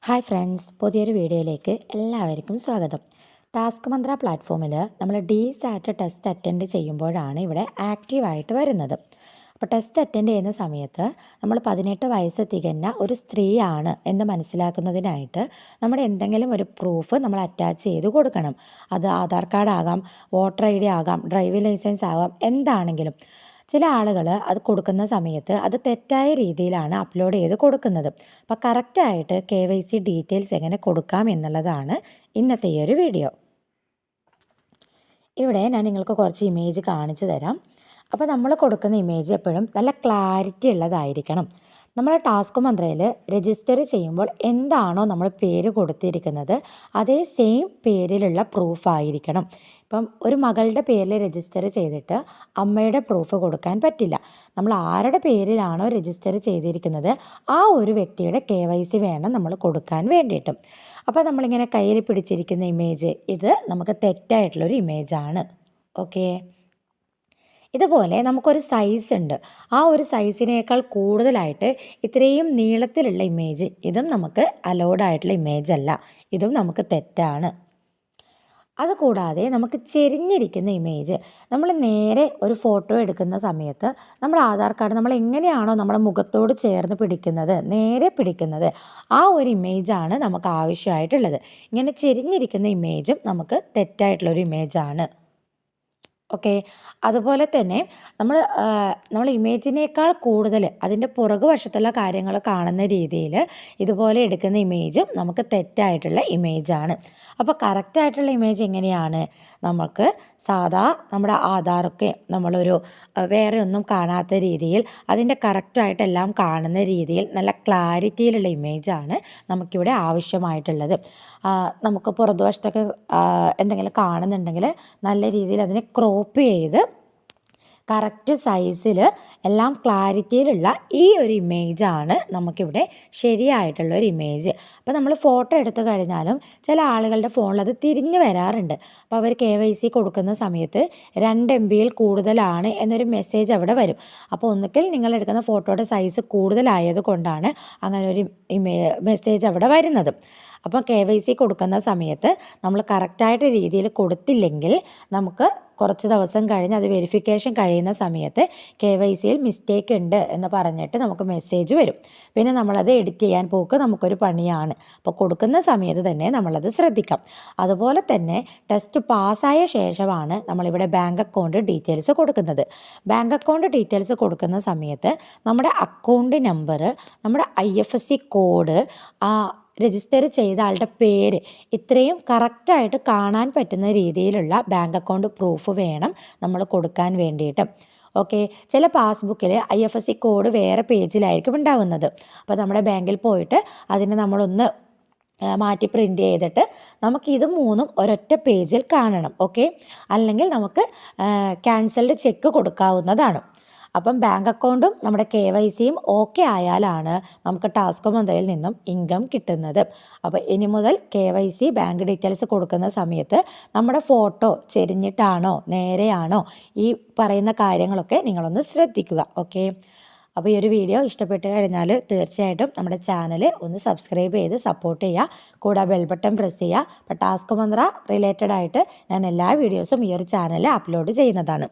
Hi friends, പുതിയൊരു വീഡിയോയിലേക്ക് എല്ലാവർക്കും സ്വാഗതം. ടാസ്ക് മന്ത്ര പ്ലാറ്റ്ഫോമിൽ നമ്മൾ DSAT ടെസ്റ്റ് അറ്റൻഡ് ചെയ്യുമ്പോഴാണ് ഇവിടെ ആക്റ്റീവായിട്ട് വരുന്നത്. അപ്പോൾ ടെസ്റ്റ് അറ്റൻഡ് ചെയ്യുന്ന സമയത്ത് നമ്മൾ 18 വയസ്സ് തികഞ്ഞ ഒരു സ്ത്രീയാണ് എന്ന് മനസ്സിലാക്കുന്നതിനായിട്ട് നമ്മുടെ എന്തെങ്കിലും ഒരു പ്രൂഫ് നമ്മൾ അറ്റാച്ച് ചെയ്ത് കൊടുക്കണം. അത് ആധാർ കാർഡ് ആകാം, വോട്ടർ ID ആകാം, ഡ്രൈവിംഗ് ലൈസൻസ് ആകാം, എന്താണെങ്കിലും. ചില ആളുകൾ അത് കൊടുക്കുന്ന സമയത്ത് അത് തെറ്റായ രീതിയിലാണ് അപ്ലോഡ് ചെയ്ത് കൊടുക്കുന്നത്. അപ്പോൾ കറക്റ്റായിട്ട് KYC ഡീറ്റെയിൽസ് എങ്ങനെ കൊടുക്കാം എന്നുള്ളതാണ് ഇന്നത്തെ ഈ ഒരു വീഡിയോ. ഇവിടെ ഞാൻ നിങ്ങൾക്ക് കുറച്ച് ഇമേജ് കാണിച്ചു തരാം. അപ്പോൾ നമ്മൾ കൊടുക്കുന്ന ഇമേജ് എപ്പോഴും നല്ല ക്ലാരിറ്റി ഉള്ളതായിരിക്കണം. നമ്മൾ ടാസ്ക് മന്ത്രയിൽ രജിസ്റ്റർ ചെയ്യുമ്പോൾ എന്താണോ നമ്മൾ പേര് കൊടുത്തിരിക്കുന്നത് അതേ സെയിം പേരിലുള്ള പ്രൂഫായിരിക്കണം. ഇപ്പം ഒരു മകളുടെ പേരിൽ രജിസ്റ്റർ ചെയ്തിട്ട് അമ്മയുടെ പ്രൂഫ് കൊടുക്കാൻ പറ്റില്ല. നമ്മൾ ആരുടെ പേരിലാണോ രജിസ്റ്റർ ചെയ്തിരിക്കുന്നത് ആ ഒരു വ്യക്തിയുടെ KYC വേണം നമ്മൾ കൊടുക്കാൻ വേണ്ടിയിട്ടും. അപ്പോൾ നമ്മളിങ്ങനെ കയ്യിൽ പിടിച്ചിരിക്കുന്ന ഇമേജ് ഇത് നമുക്ക് തെറ്റായിട്ടുള്ളൊരു ഇമേജാണ്. ഓക്കെ, ഇതുപോലെ നമുക്കൊരു സൈസ് ഉണ്ട്. ആ ഒരു സൈസിനേക്കാൾ കൂടുതലായിട്ട് ഇത്രയും നീളത്തിലുള്ള ഇമേജ് ഇതും നമുക്ക് അലൗഡ് ആയിട്ടുള്ള ഇമേജ് അല്ല, ഇതും നമുക്ക് തെറ്റാണ്. അതുകൂടാതെ നമുക്ക് ചെരിഞ്ഞിരിക്കുന്ന ഇമേജ് നമ്മൾ നേരെ ഒരു ഫോട്ടോ എടുക്കുന്ന സമയത്ത് നമ്മൾ ആധാർ കാർഡ് നമ്മൾ എങ്ങനെയാണോ നമ്മുടെ മുഖത്തോട് ചേർന്ന് പിടിക്കുന്നത്, നേരെ പിടിക്കുന്നത്, ആ ഒരു ഇമേജാണ് നമുക്ക് ആവശ്യമായിട്ടുള്ളത്. ഇങ്ങനെ ചെരിഞ്ഞിരിക്കുന്ന ഇമേജും നമുക്ക് തെറ്റായിട്ടുള്ളൊരു ഇമേജാണ്. ഓക്കെ, അതുപോലെ തന്നെ നമ്മൾ ഇമേജിനേക്കാൾ കൂടുതൽ അതിൻ്റെ പുറകുവശത്തുള്ള കാര്യങ്ങൾ കാണുന്ന രീതിയിൽ ഇതുപോലെ എടുക്കുന്ന ഇമേജും നമുക്ക് തെറ്റായിട്ടുള്ള ഇമേജാണ്. അപ്പോൾ കറക്റ്റായിട്ടുള്ള ഇമേജ് എങ്ങനെയാണ്? നമുക്ക് സാധാ നമ്മുടെ ആധാറൊക്കെ നമ്മളൊരു വേറെ ഒന്നും കാണാത്ത രീതിയിൽ അതിൻ്റെ കറക്റ്റായിട്ടെല്ലാം കാണുന്ന രീതിയിൽ നല്ല ക്ലാരിറ്റിയിലുള്ള ഇമേജാണ് നമുക്കിവിടെ ആവശ്യമായിട്ടുള്ളത്. നമുക്ക് പുറകുവശത്തൊക്കെ എന്തെങ്കിലും കാണുന്നുണ്ടെങ്കിൽ നല്ല രീതിയിൽ അതിനെ ക്രോപ്പ് ചെയ്ത് കറക്റ്റ് സൈസിൽ എല്ലാം ക്ലാരിറ്റിയിലുള്ള ഈ ഒരു ഇമേജാണ് നമുക്കിവിടെ ശരിയായിട്ടുള്ളൊരു ഇമേജ്. അപ്പോൾ നമ്മൾ ഫോട്ടോ എടുത്തു കഴിഞ്ഞാലും ചില ആളുകളുടെ ഫോണിൽ അത് തിരിഞ്ഞു വരാറുണ്ട്. അപ്പോൾ അവർ KYC കൊടുക്കുന്ന സമയത്ത് 2 MB കൂടുതലാണ് എന്നൊരു മെസ്സേജ് അവിടെ വരും. അപ്പോൾ ഒന്നുകിൽ നിങ്ങൾ എടുക്കുന്ന ഫോട്ടോയുടെ സൈസ് കൂടുതലായത് കൊണ്ടാണ് അങ്ങനെ ഒരു മെസ്സേജ് അവിടെ വരുന്നത്. അപ്പോൾ KYC കൊടുക്കുന്ന സമയത്ത് നമ്മൾ കറക്റ്റായിട്ട് രീതിയിൽ കൊടുത്തില്ലെങ്കിൽ നമുക്ക് കുറച്ച് ദിവസം കഴിഞ്ഞ് അത് വെരിഫിക്കേഷൻ കഴിയുന്ന സമയത്ത് KYCയിൽ മിസ്റ്റേക്ക് ഉണ്ട് എന്ന് പറഞ്ഞിട്ട് നമുക്ക് മെസ്സേജ് വരും. പിന്നെ നമ്മളത് എഡിറ്റ് ചെയ്യാൻ പോക്ക് നമുക്കൊരു പണിയാണ്. അപ്പോൾ കൊടുക്കുന്ന സമയത്ത് തന്നെ നമ്മളത് ശ്രദ്ധിക്കാം. അതുപോലെ തന്നെ ടെസ്റ്റ് പാസ്സായ ശേഷമാണ് നമ്മളിവിടെ ബാങ്ക് അക്കൗണ്ട് ഡീറ്റെയിൽസ് കൊടുക്കുന്നത്. ബാങ്ക് അക്കൗണ്ട് ഡീറ്റെയിൽസ് കൊടുക്കുന്ന സമയത്ത് നമ്മുടെ അക്കൗണ്ട് നമ്പർ, നമ്മുടെ IFSC കോഡ്, രജിസ്റ്റർ ചെയ്ത ആളുടെ പേര്, ഇത്രയും കറക്റ്റായിട്ട് കാണാൻ പറ്റുന്ന രീതിയിലുള്ള ബാങ്ക് അക്കൗണ്ട് പ്രൂഫ് വേണം നമ്മൾ കൊടുക്കാൻ വേണ്ടിയിട്ട്. ഓക്കെ, ചില പാസ്ബുക്കിൽ IFSC കോഡ് വേറെ പേജിലായിരിക്കും ഉണ്ടാവുന്നത്. അപ്പോൾ നമ്മുടെ ബാങ്കിൽ പോയിട്ട് അതിനെ നമ്മളൊന്ന് മാറ്റി പ്രിൻ്റ് ചെയ്തിട്ട് നമുക്കിത് 3ഉം ഒരൊറ്റ പേജിൽ കാണണം. ഓക്കെ, അല്ലെങ്കിൽ നമുക്ക് ക്യാൻസൽഡ് ചെക്ക് കൊടുക്കാവുന്നതാണ്. അപ്പം ബാങ്ക് അക്കൗണ്ടും നമ്മുടെ KYCയും ഓക്കെ ആയാലാണ് നമുക്ക് ടാസ്ക് മന്ത്രയിൽ നിന്നും ഇൻകം കിട്ടുന്നത്. അപ്പോൾ ഇനി മുതൽ KYC ബാങ്ക് ഡീറ്റെയിൽസ് കൊടുക്കുന്ന സമയത്ത് നമ്മുടെ ഫോട്ടോ ചെരിഞ്ഞിട്ടാണോ നേരെയാണോ ഈ പറയുന്ന കാര്യങ്ങളൊക്കെ നിങ്ങളൊന്ന് ശ്രദ്ധിക്കുക. ഓക്കെ, അപ്പോൾ ഈ ഒരു വീഡിയോ ഇഷ്ടപ്പെട്ട് കഴിഞ്ഞാൽ തീർച്ചയായിട്ടും നമ്മുടെ ചാനൽ ഒന്ന് സബ്സ്ക്രൈബ് ചെയ്ത് സപ്പോർട്ട് ചെയ്യുക. കൂടാതെ ബെൽ ബട്ടൺ പ്രസ് ചെയ്യുക. അപ്പോൾ ടാസ്ക് മന്ത്ര റിലേറ്റഡ് ആയിട്ട് ഞാൻ എല്ലാ വീഡിയോസും ഈ ഒരു ചാനലിൽ അപ്ലോഡ് ചെയ്യുന്നതാണ്.